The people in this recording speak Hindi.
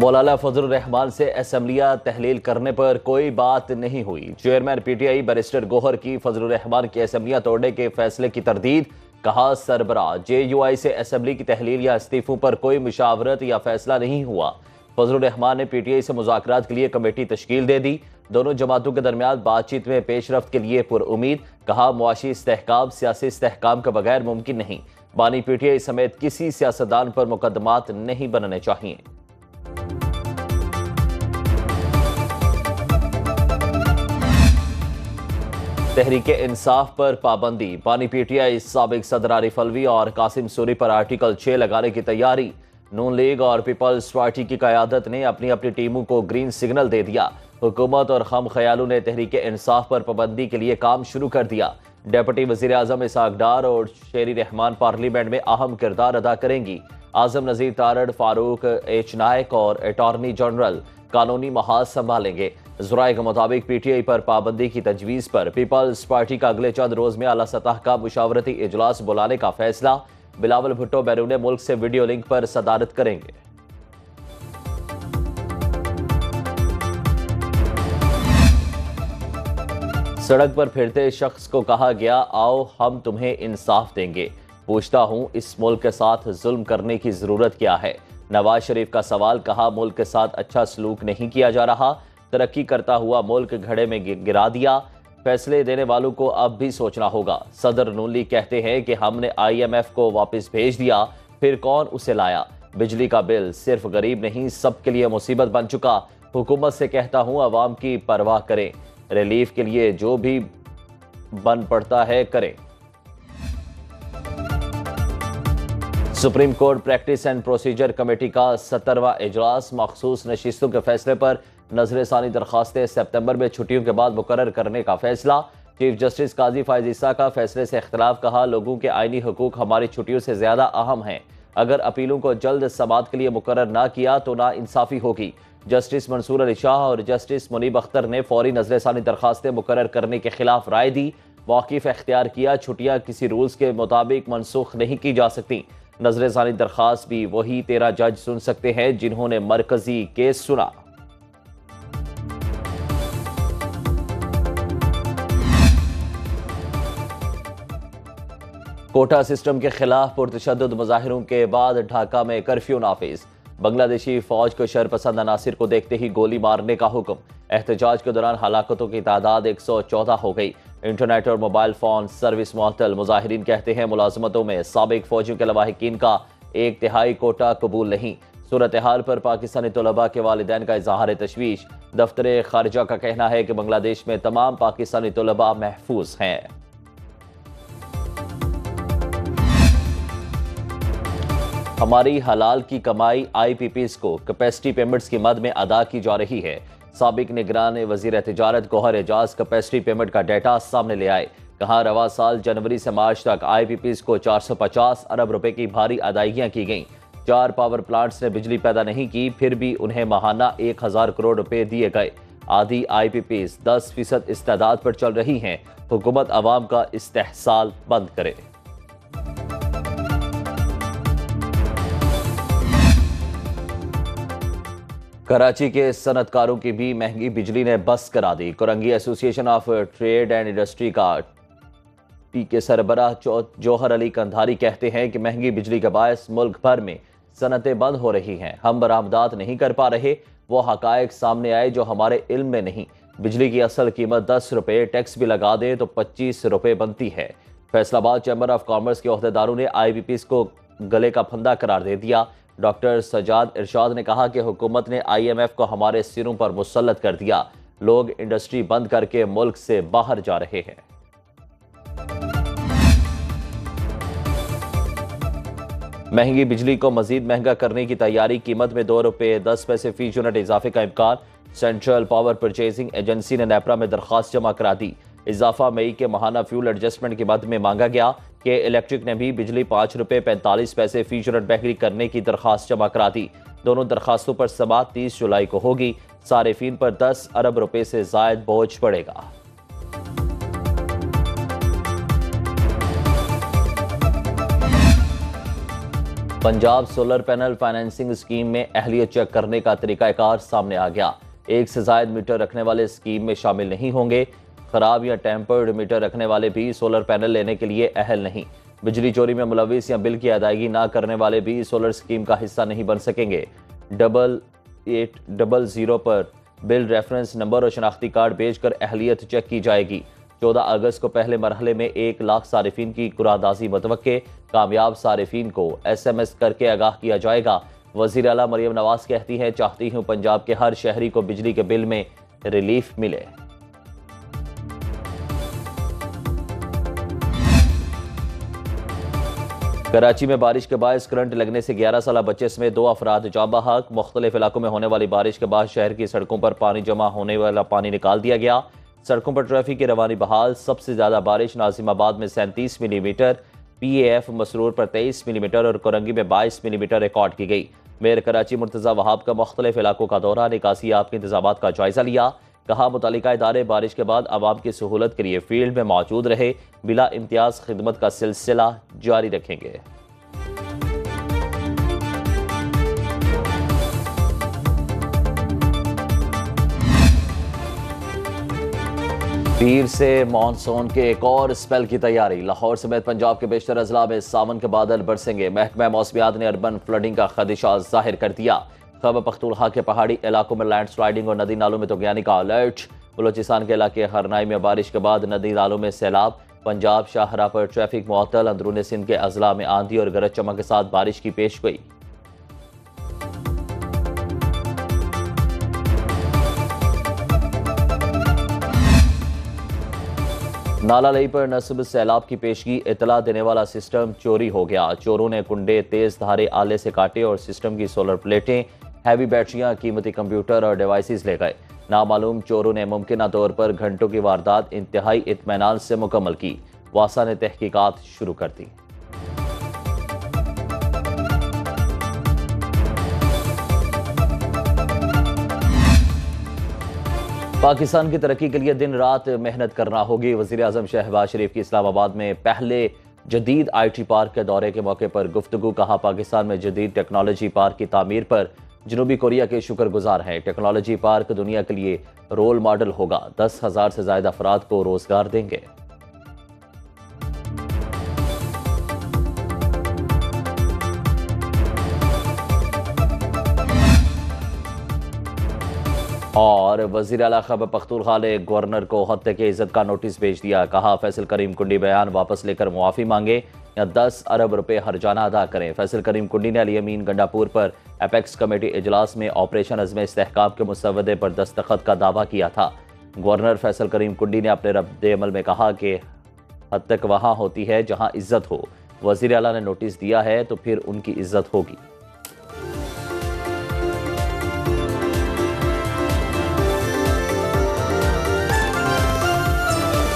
मौलाना फजलुर रहमान से असेंबलियां तहलील करने पर कोई बात नहीं हुई। चेयरमैन पीटीआई बैरिस्टर गौहर की फजलुर रहमान की असेंबलियां तोड़ने के फैसले की तरदीद। कहा सरबराह जेयूआई से असेंबली की तहलील या इस्तीफों पर कोई मुशावरत या फैसला नहीं हुआ। फजलुर रहमान ने पीटीआई से मुज़ाकरात के लिए कमेटी तश्कील दे दी। दोनों जमातों के दरमियान बातचीत में पेशरफ्त के लिए पुरउम्मीद। कहा मुआशी इस्तेहकाम सियासी इस्तेहकाम के बगैर मुमकिन नहीं। बानी पीटीआई समेत किसी सियासतदान पर मुकदमात नहीं बनने चाहिए। तहरीके इंसाफ पर पाबंदी। बानी पीटीआई साबिक सदर आरिफ अलवी और कासिम सूरी पर आर्टिकल 6 लगाने की तैयारी। नून लीग और पीपल्स पार्टी की क़यादत ने अपनी अपनी टीमों को ग्रीन सिग्नल दे दिया। हुकूमत और खम ख्यालों ने तहरीके इंसाफ पर पाबंदी के लिए काम शुरू कर दिया। डेप्यूटी वज़ीर आज़म इसहाक डार और शेरी रहमान पार्लियामेंट में अहम किरदार अदा करेंगी। आज़म नज़ीर तारड़, फारूक एच नायक और अटॉर्नी जनरल कानूनी महाज संभालेंगे। ज़राए के मुताबिक पीटीआई पर पाबंदी की तजवीज़ पर पीपल्स पार्टी का अगले चंद रोज में आला सतह का मुशावरती इजलास बुलाने का फैसला। बिलावल भुट्टो बैरून मुल्क से वीडियो लिंक पर सदारत करेंगे। सड़क पर फिरते शख्स को कहा गया, आओ हम तुम्हें इंसाफ देंगे। पूछता हूं इस मुल्क के साथ जुल्म करने की जरूरत क्या है। नवाज शरीफ का सवाल। कहा मुल्क के साथ अच्छा सलूक नहीं किया जा रहा। तरक्की करता हुआ मुल्क घड़े में गिरा दिया। फैसले देने वालों को अब भी सोचना होगा। सदर नून लीग कहते हैं कि हमने IMF को वापस भेज दिया, फिर कौन उसे लाया। बिजली का बिल सिर्फ गरीब नहीं सबके लिए मुसीबत बन चुका। हुकूमत से कहता हूं अवाम की परवाह करें, रिलीफ के लिए जो भी बन पड़ता है करें। Supreme court practice and procedure committee का 17वां इजलास। मखसूस नशिस्तों के फैसले पर नजरसानी दरखास्तें सितंबर में छुट्टियों के बाद मुकर्रर करने का फैसला। चीफ जस्टिस काजी फायज ईसा का फैसले से इख्तलाफ। कहा लोगों के आईनी हुकूक हमारी छुट्टियों से ज्यादा अहम हैं। अगर अपीलों को जल्द समाअत के लिए मुकर्रर ना किया तो ना इंसाफी होगी। जस्टिस मंसूर अली शाह और जस्टिस मुनीब अख्तर ने फौरी नजरसानी दरखास्तें मुकर्रर करने के खिलाफ राय दी। मौक़िफ़ इख्तियार किया, छुट्टियां किसी रूल्स के मुताबिक मनसूख नहीं की जा सकती। नजरसानी दरखास्त भी वही 13 जज सुन सकते हैं जिन्होंने मरकजी केस सुना। कोटा सिस्टम के खिलाफ पुरतशद्दुद मुजाहिरों के बाद ढाका में कर्फ्यू नाफिज। बांग्लादेशी फौज को शरपसंद अनासिर को देखते ही गोली मारने का हुक्म। एहतजाज के दौरान हलाकतों की तादाद 114 हो गई। इंटरनेट और मोबाइल फोन सर्विस मुअत्तल। मुजाहिरीन कहते हैं मुलाजमतों में साबिक फौजियों के लवाहिकीन का 1/3 कोटा कबूल नहीं। सूरत हाल पर पाकिस्तानी तलबा के वालिदैन का इजहार तशवीश। दफ्तर खारिजा का कहना है कि बांग्लादेश में तमाम पाकिस्तानी तलबा महफूज हैं। हमारी हलाल की कमाई IPPs को कैपेसिटी पेमेंट्स की मद में अदा की जा रही है। साबिक निगरान वजीर तिजारत गौहर एजाज कैपेसिटी पेमेंट का डेटा सामने ले आए। कहा रवा साल जनवरी से मार्च तक IPPs को 450 अरब रुपए की भारी अदायगियां की गईं। 4 पावर प्लांट्स ने बिजली पैदा नहीं की, फिर भी उन्हें माहाना 1000 करोड़ रुपए दिए गए। आधी IPPs 10% इस्तेदाद पर चल रही हैं। हुकूमत अवाम का इस्तेहसाल बंद करे। कराची के सनतकारों की भी महंगी बिजली ने बस करा दी। Korangi association of trade and industry का के सरबराह जौहर अली कंधारी कहते हैं कि महंगी बिजली के बायस मुल्क भर में सनतें बंद हो रही हैं। हम बरामदात नहीं कर पा रहे। वो हकायक सामने आए जो हमारे इल्म में नहीं। बिजली की असल कीमत 10 रुपये, टैक्स भी लगा दे तो 25 रुपये बनती है। फैसलाबाद चैम्बर ऑफ कॉमर्स के अहदेदारों ने IPPs को गले का फंदा करार दे दिया। डॉक्टर सजाद इरशाद ने कहा कि हुकूमत ने IMF को हमारे सिरों पर मुसल्लत कर दिया। लोग इंडस्ट्री बंद करके मुल्क से बाहर जा रहे हैं। महंगी बिजली को मजीद महंगा करने की तैयारी। कीमत में 2 रुपये 10 पैसे फी यूनिट इजाफे का इम्कान। सेंट्रल पावर परचेजिंग एजेंसी ने नेपरा में दरख्वास्त जमा करा दी। इजाफा मई के माहाना फ्यूल एडजस्टमेंट के बाद में मांगा गया कि इलेक्ट्रिक ने भी बिजली 5 रुपये 45 पैसे फी यूनिट महंगी करने की दरख्वास्त जमा करा दी। दोनों दरख्वास्तों पर समाअत 30 जुलाई को होगी। सारिफीन पर 10 अरब रुपए से जायद बोझ पड़ेगा। Punjab solar panel financing scheme में अहलियत चेक करने का तरीकाकार सामने आ गया। एक से ज्यादा मीटर रखने वाले स्कीम में शामिल नहीं होंगे। खराब या टेम्पर्ड मीटर रखने वाले भी सोलर पैनल लेने के लिए अहल नहीं। बिजली चोरी में मुलविस या बिल की अदायगी ना करने वाले भी सोलर स्कीम का हिस्सा नहीं बन सकेंगे। 8800 पर बिल रेफरेंस नंबर और शनाख्ती कार्ड भेजकर अहलियत चेक की जाएगी। 14 अगस्त को पहले मरहले में 1 लाख सारिफिन की कुरादाजी मतवक्के। कामयाब सारिफिन को SMS करके आगाह किया जाएगा। वज़ीर आला मरियम नवाज कहती हैं, चाहती हूं पंजाब के हर शहरी को बिजली के बिल में रिलीफ मिले। कराची में बारिश के बायस करंट लगने से 11 साल बच्चे समेत 2 अफराद जाँ बहक। मुख्तलिफ इलाकों में होने वाली बारिश के बाद शहर की सड़कों पर पानी जमा होने वाला पानी निकाल दिया गया। सड़कों पर ट्रैफिक की रवानी बहाल। सबसे ज्यादा बारिश नाजिमाबाद में 37 मिलीमीटर, PAF मसरूर पर 23 मिलीमीटर और कोरंगी में 22 मिलीमीटर रिकॉर्ड की गई। मेयर कराची मुर्तजा वहाब का मुख्तलिफ इलाकों का दौरा, निकासी आप के इंतजाम का जायजा लिया। कहा, मुतालिका इदारे बारिश के बाद आवाम की सहूलत के लिए फील्ड में मौजूद रहे, बिला इम्तियाज खिदमत का सिलसिला जारी रखेंगे। पीर से मानसून के एक और स्पेल की तैयारी। लाहौर समेत पंजाब के बेशतर अजला में सावन के बादल बरसेंगे। महकमा मौसमियात ने अर्बन फ्लडिंग का खदशा जाहिर कर दिया। खैबर पख्तूनख्वा के पहाड़ी इलाकों में लैंड स्लाइडिंग और नदी नालों में तगयानी का अलर्ट। बलोचिस्तान के इलाके हरनाई में बारिश के बाद नदी नालों में सैलाब। पंजाब शाहरा पर ट्रैफिक मुअत्तल। अंदरून सिंध के अजला में आंधी और गरज चमक के साथ बारिश की पेशगोई। नाला लई पर नस्ब सैलाब की पेशगी। इतला देने वाला सिस्टम चोरी हो गया। चोरों ने कुंडे तेज धारे आले से काटे और सिस्टम की सोलर प्लेटें, हैवी बैटरियां, कीमती कंप्यूटर और डिवाइसेस ले गए। नामालूम चोरों ने मुमकिन तौर पर घंटों की वारदात इंतहाई इत्मीनान से मुकम्मल की। वासा ने तहकीकात शुरू कर दी। पाकिस्तान की तरक्की के लिए दिन रात मेहनत करना होगी। वज़ीर आज़म शहबाज शरीफ की इस्लामाबाद में पहले जदीद IT पार्क के दौरे के मौके पर गुफ्तगू। कहा, पाकिस्तान में जदीद टेक्नोलॉजी पार्क की तामीर पर जनूबी कोरिया के शुक्रगुजार हैं। टेक्नोलॉजी पार्क दुनिया के लिए रोल मॉडल होगा। 10,000 से ज्यादा अफराद को रोजगार देंगे। और वज़ीर आला खैबर पख्तूनख्वा ने गवर्नर को हत्या के इज्जत का नोटिस भेज दिया। कहा, फैसल करीम कुंडी बयान वापस लेकर मुआफ़ी मांगे या 10 अरब रुपए हर्जाना अदा करें। फैसल करीम कुंडी ने अली अमीन गंडापुर पर एपेक्स कमेटी इजलास में ऑपरेशन अज़्म इस्तेहकाम के मुसवदे पर दस्तखत का दावा किया था। गवर्नर फैसल करीम कुंडी ने अपने रद्द अमल में कहा कि हत्या वहाँ होती है जहाँ इज्जत हो। वज़ीर आला ने नोटिस दिया है तो फिर उनकी इज्जत होगी।